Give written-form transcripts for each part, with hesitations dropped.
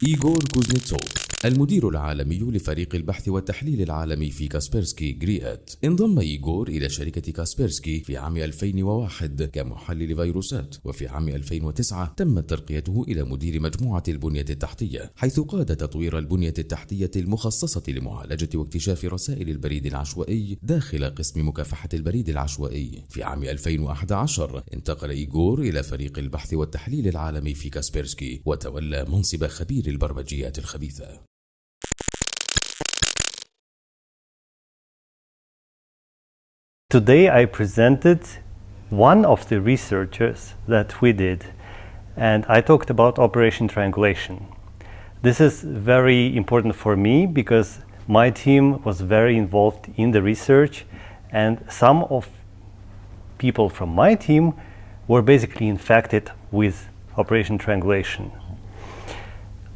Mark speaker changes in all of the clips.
Speaker 1: إيغور كوزنيتسف المدير العالمي لفريق البحث والتحليل العالمي في كاسبرسكي GReAT. انضم إيغور إلى شركة كاسبرسكي في عام 2001 كمحلل فيروسات، وفي عام 2009 تمت ترقيته إلى مدير مجموعة البنية التحتية، حيث قاد تطوير البنية التحتية المخصصة لمعالجة واكتشاف رسائل البريد العشوائي داخل قسم مكافحة البريد العشوائي. في عام 2011 انتقل إيغور إلى فريق البحث والتحليل العالمي في كاسبرسكي، وتولى منصب خبير البرمجيات الخبيثة.
Speaker 2: Today I presented one of the researches that we did, and I talked about Operation Triangulation. This is very important for me because my team was very involved in the research, and some of people from my team were basically infected with Operation Triangulation.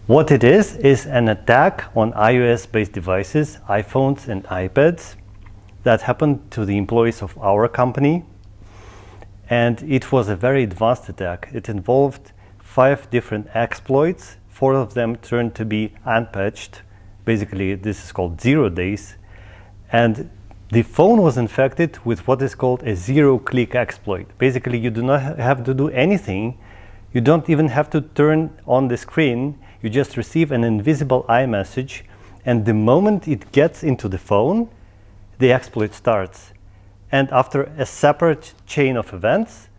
Speaker 2: What it is an attack on iOS-based devices, iPhones and iPads, that happened to the employees of our company, and it was a very advanced attack. It involved 5 different exploits. 4 of them turned to be unpatched. Basically, this is called 0 days, and the phone was infected with what is called a zero-click exploit. Basically, you do not have to do anything. You don't even have to turn on the screen. You just receive an invisible iMessage, and the moment it gets into the phone, the exploit starts. And after a separate chain of events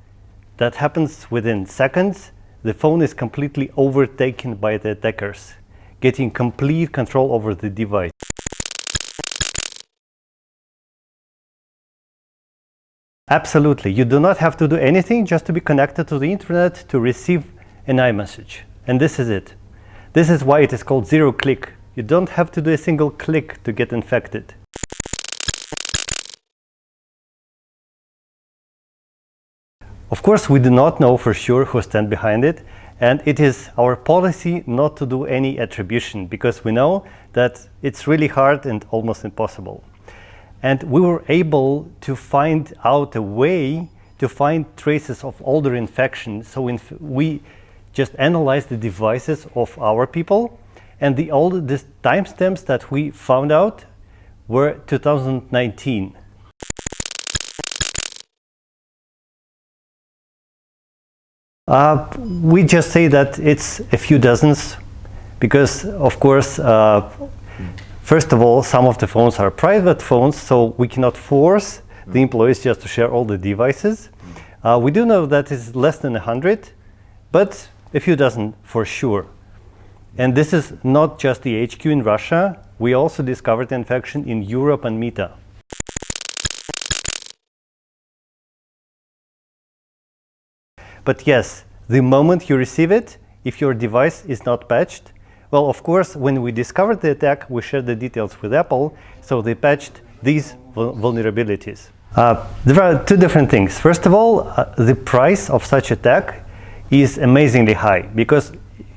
Speaker 2: that happens within seconds, the phone is completely overtaken by the attackers, getting complete control over the device. Absolutely, you do not have to do anything just to be connected to the internet to receive an iMessage. And this is it. This is why it is called zero click. You don't have to do a single click to get infected. Of course, we do not know for sure who stands behind it, and it is our policy not to do any attribution because we know that it's really hard and almost impossible. And we were able to find out a way to find traces of older infections. So we just analyzed the devices of our people, and the oldest timestamps that we found out were 2019. We just say that it's a few dozens because, of course, first of all, some of the phones are private phones, so we cannot force the employees just to share all the devices. We do know that it's less than 100, but a few dozen for sure. And this is not just the HQ in Russia. We also discovered the infection in Europe and Meta. But yes, the moment you receive it, if your device is not patched, well, of course, when we discovered the attack, we shared the details with Apple, so they patched these vulnerabilities. There are 2 different things. First of all, the price of such attack is amazingly high because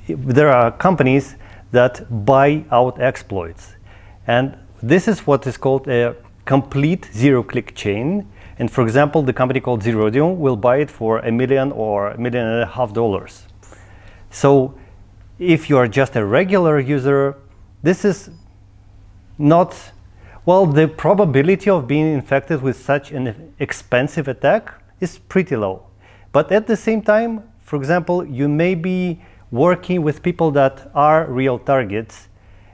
Speaker 2: there are companies that buy out exploits. And this is what is called a complete zero-click chain. And for example, the company called Zerodium will buy it for $1 million or $1.5 million. So if you are just a regular user, this is not, well, the probability of being infected with such an expensive attack is pretty low. But at the same time, for example, you may be working with people that are real targets,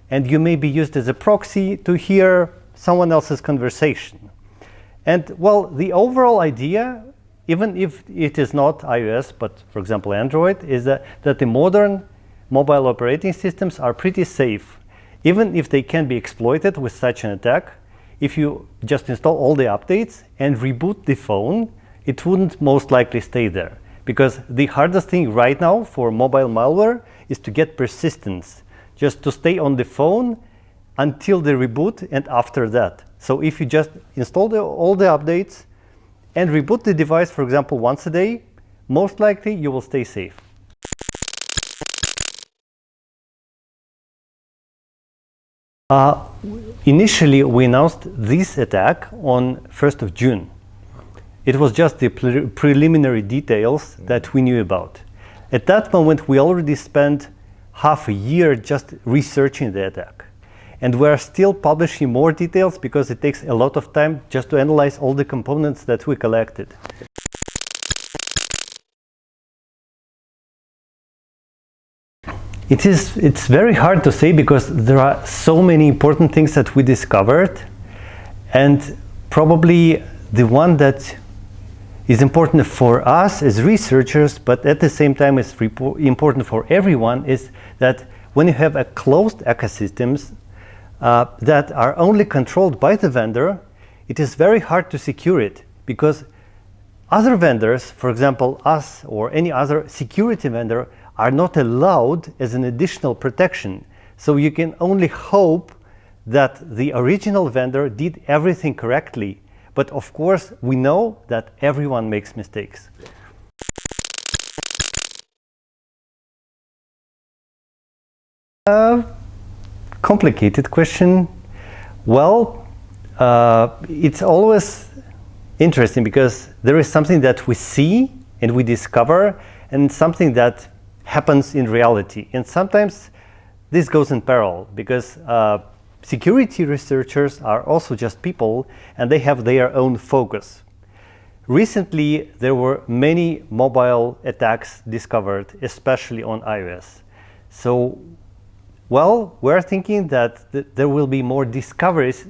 Speaker 2: and you may be used as a proxy to hear someone else's conversation. And well, the overall idea, even if it is not iOS, but for example Android, is that the modern mobile operating systems are pretty safe. Even if they can be exploited with such an attack, if you just install all the updates and reboot the phone, it wouldn't most likely stay there. Because the hardest thing right now for mobile malware is to get persistence, just to stay on the phone until the reboot and after that. So if you just install all the updates and reboot the device, for example, once a day, most likely you will stay safe. Initially, we announced this attack on 1st of June. It was just the preliminary details that we knew about. At that moment, we already spent half a year just researching the attack. And we're still publishing more details because it takes a lot of time just to analyze all the components that we collected. It's very hard to say because there are so many important things that we discovered, and probably the one that is important for us as researchers, but at the same time is important for everyone, is that when you have a closed ecosystems that are only controlled by the vendor, it is very hard to secure it, because other vendors, for example us or any other security vendor, are not allowed as an additional protection. So you can only hope that the original vendor did everything correctly. But of course, we know that everyone makes mistakes. Complicated question. Well, it's always interesting because there is something that we see and we discover, and something that happens in reality. And sometimes this goes in parallel, because security researchers are also just people, and they have their own focus. Recently, there were many mobile attacks discovered, especially on iOS. So, well, we're thinking that there will be more discoveries,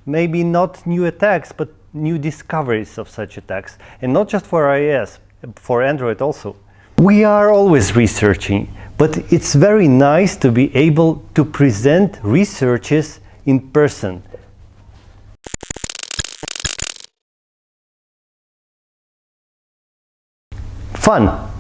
Speaker 2: maybe not new attacks, but new discoveries of such attacks. And not just for iOS, for Android also. We are always researching, but it's very nice to be able to present researches in person. Fun.